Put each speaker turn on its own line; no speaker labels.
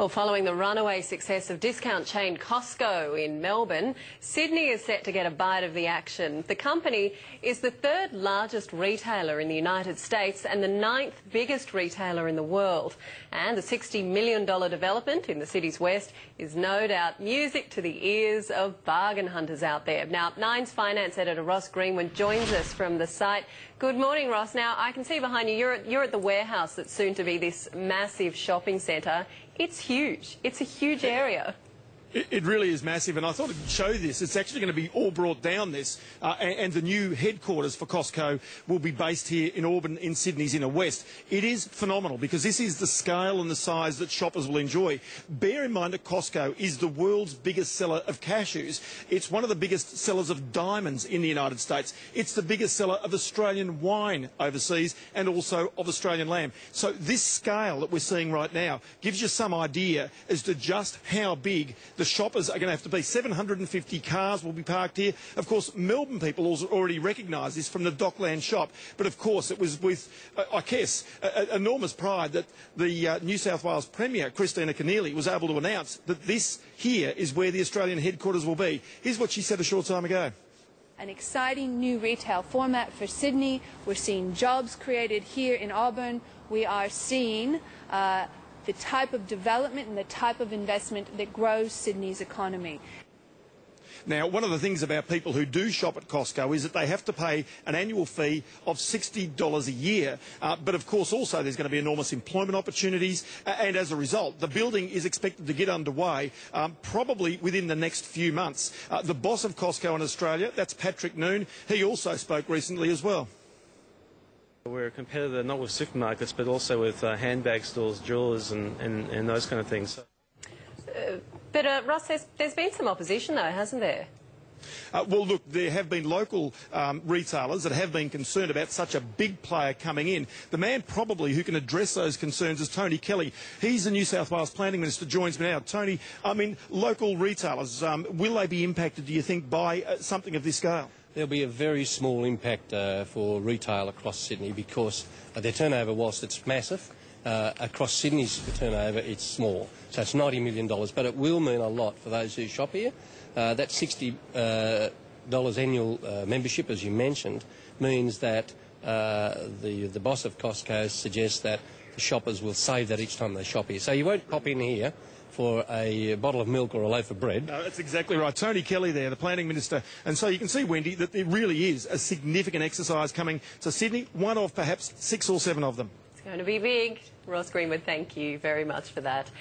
Well, following the runaway success of discount chain Costco in Melbourne, Sydney is set to get a bite of the action. The company is the third largest retailer in the United States and the 9th biggest retailer in the world. And the $60 million development in the city's west is no doubt music to the ears of bargain hunters out there. Now, Nine's finance editor Ross Greenwood joins us from the site. Good morning, Ross. Now, I can see behind you, you're at the warehouse that's soon to be this massive shopping centre. It's huge. It's a huge area.
It really is massive, and I thought I'd show this. It's actually going to be all brought down this, and the new headquarters for Costco will be based here in Auburn in Sydney's inner west. It is phenomenal because this is the scale and the size that shoppers will enjoy. Bear in mind that Costco is the world's biggest seller of cashews. It's one of the biggest sellers of diamonds in the United States. It's the biggest seller of Australian wine overseas and also of Australian lamb. So this scale that we're seeing right now gives you some idea as to just how big the shoppers are going to have to be. 750 cars will be parked here. Of course, Melbourne people already recognise this from the Dockland shop. But of course, it was with, I guess, enormous pride that the New South Wales Premier, Kristina Keneally, was able to announce that this here is where the Australian headquarters will be. Here's what she said a short time ago.
An exciting new retail format for Sydney. We're seeing jobs created here in Auburn. We are seeing the type of development and the type of investment that grows Sydney's economy.
Now, one of the things about people who do shop at Costco is that they have to pay an annual fee of $60 a year. But of course, also there's going to be enormous employment opportunities. And as a result, the building is expected to get underway probably within the next few months. The boss of Costco in Australia, that's Patrick Noon, he also spoke recently as well.
We're a competitor not with supermarkets but also with handbag stores, jewellers and those kind of things.
But Ross, there's been some opposition though, hasn't there?
Well, look, there have been local retailers that have been concerned about such a big player coming in. The man probably who can address those concerns is Tony Kelly. He's the New South Wales Planning Minister, joins me now. Tony, I mean, local retailers, will they be impacted, do you think, by something of this scale?
There'll be a very small impact for retail across Sydney because their turnover, whilst it's massive, across Sydney's turnover it's small. So it's $90 million, but it will mean a lot for those who shop here. That $60 annual membership, as you mentioned, means that the boss of Costco suggests that the shoppers will save that each time they shop here. So you won't pop in here for a bottle of milk or a loaf of bread.
No, that's exactly right. Tony Kelly there, the Planning Minister. And so you can see, Wendy, that there really is a significant exercise coming to Sydney, one of perhaps 6 or 7 of them.
It's going to be big. Ross Greenwood, thank you very much for that.